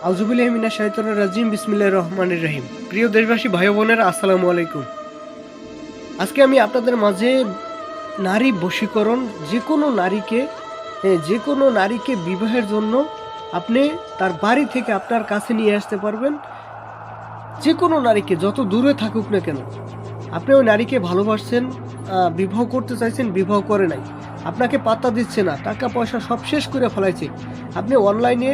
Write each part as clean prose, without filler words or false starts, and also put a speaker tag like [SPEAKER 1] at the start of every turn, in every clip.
[SPEAKER 1] আউযুবিল্লাহি মিনাশ শাইতানির রাজিম বিসমিল্লাহির রহমানির রহিম। প্রিয় দেশবাসী ভাই বোনেরা, আসসালামু আলাইকুম। আজকে আমি আপনাদের মাঝে নারী বশীকরণ, যে কোনো নারীকে বিবাহের জন্য আপনি তার বাড়ি থেকে আপনার কাছে নিয়ে আসতে পারবেন। যে কোনো নারীকে, যত দূরে থাকুক না কেন, আপনি ওই নারীকে ভালোবাসছেন, বিবাহ করতে চাইছেন, বিবাহ করে নাই, আপনাকে পাত্তা দিচ্ছে না, টাকা পয়সা সব শেষ করে ফেলাইছে, আপনি অনলাইনে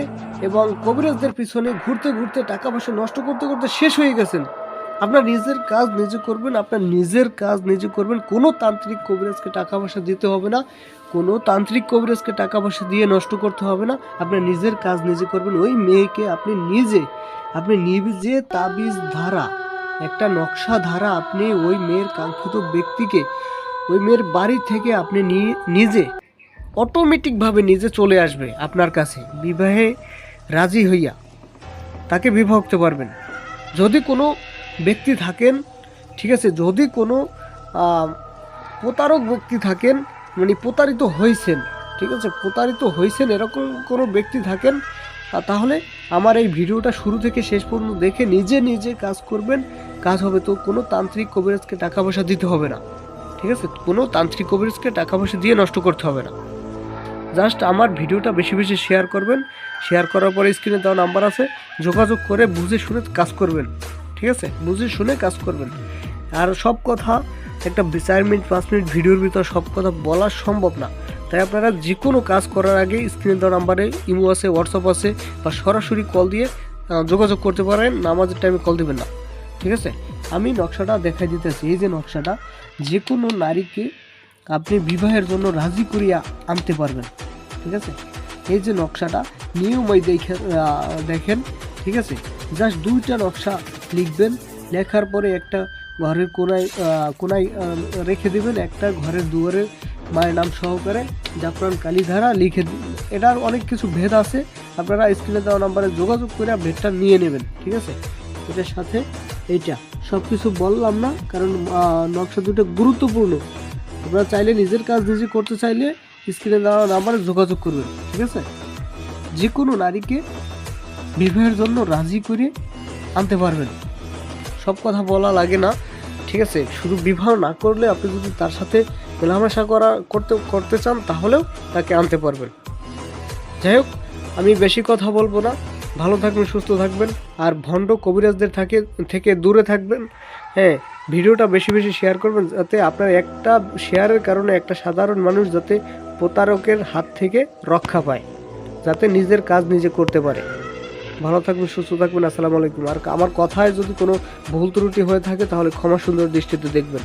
[SPEAKER 1] এবং কবিরাজদের পিছনে ঘুরতে ঘুরতে টাকা পয়সা নষ্ট করতে করতে শেষ হয়ে গেছেন। আপনার নিজের কাজ নিজে করবেন। কোনো তান্ত্রিক কবিরাজকে টাকা পয়সা দিতে হবে না, কোনো তান্ত্রিক কবিরাজকে টাকা পয়সা দিয়ে নষ্ট করতে হবে না। আপনার নিজের কাজ নিজে করবেন। ওই মেয়েকে আপনি নিজে তাবিজ ধারা, একটা নকশা ধারা আপনি ওই মেয়ের কাঙ্ক্ষিত ব্যক্তিকে ওই মেয়ের বাড়ি থেকে আপনি নিজে অটোমেটিকভাবে নিজে চলে আসবে আপনার কাছে, বিবাহে রাজি হইয়া তাকে বিবাহ করতে পারবেন। যদি কোনো ব্যক্তি থাকেন, ঠিক আছে, যদি কোনো প্রতারক ব্যক্তি থাকেন, মানে প্রতারিত হয়েছেন, ঠিক আছে, এরকম কোনো ব্যক্তি থাকেন, তাহলে আমার এই ভিডিওটা শুরু থেকে শেষ পর্যন্ত দেখে নিজে কাজ করবেন, কাজ হবে। তো কোনো তান্ত্রিক কবিরাজকে টাকা পয়সা দিতে হবে না, ঠিক আছে, কোনো তান্ত্রিক কবিরাজকে টাকা পয়সা দিয়ে নষ্ট করতে হবে না। জাস্ট আমার ভিডিওটা বেশি বেশি শেয়ার করবেন। শেয়ার করার পরে স্ক্রিনে দেওয়া নাম্বার আছে, যোগাযোগ করে বুঝে শুনে কাজ করবেন, ঠিক আছে, বুঝে শুনে কাজ করবেন। আর সব কথা একটা 4 মিনিট 5 মিনিট ভিডিওর ভিতর সব কথা বলা সম্ভব না, তাই আপনারা যে কোনো কাজ করার আগে স্ক্রিনে দেওয়া নাম্বারে ইমো আছে, হোয়াটসঅ্যাপ আছে, বা সরাসরি কল দিয়ে যোগাযোগ করতে পারেন। নামাজের টাইমে কল দেবেন না, ঠিক আছে। আমি নকশাটা দেখাই দিতেছি। এই যে নকশাটা, যে কোনো নারীকে আপনি বিবাহের জন্য রাজি করিয়া আনতে পারবেন, ঠিক আছে। এই যে নকশাটা নিয়মই দেখেন, ঠিক আছে। জাস্ট 2টা নকশা লিখবেন, লেখার পরে একটা ঘরের কোনায় রেখে দেবেন, একটা ঘরের দুয়ারে মায়ের নাম সহকারে জাফরান কালীধারা লিখে। এটার অনেক কিছু ভেদ আছে, আপনারা স্ক্রিনে দেওয়া নাম্বারে যোগাযোগ করে ভেদটা নিয়ে নেবেন, ঠিক আছে। এটার সাথে এইটা সব কিছু বললাম না, কারণ নকশা দুটো গুরুত্বপূর্ণ। আপনারা চাইলে নিজের কাজ নিজে করতে চাইলে স্ক্রিনে দেওয়া নাম্বারে যোগাযোগ করবেন, ঠিক আছে। যে কোনো নারীকে বিবাহের জন্য রাজি করে আনতে পারবেন, সব কথা বলা লাগে না, ঠিক আছে। শুধু বিবাহ না করলে আপনি যদি তার সাথে মেলামেশা করতে চান, তাহলেও তাকে আনতে পারবেন। যাই হোক, আমি বেশি কথা বলবো না। ভালো থাকবেন, সুস্থ থাকবেন, আর ভণ্ড কবিরাজদের থেকে দূরে থাকবেন। হ্যাঁ, ভিডিওটা বেশি বেশি শেয়ার করবেন, যাতে আপনার একটা শেয়ারের কারণে একটা সাধারণ মানুষ যাতে প্রতারকের হাত থেকে রক্ষা পায়, যাতে নিজের কাজ নিজে করতে পারে। ভালো থাকবেন, সুস্থ থাকবেন। আসসালামু আলাইকুম। আর আমার কথায় যদি কোনো ভুল ত্রুটি হয়ে থাকে তাহলে ক্ষমা সুন্দর দৃষ্টিতে দেখবেন।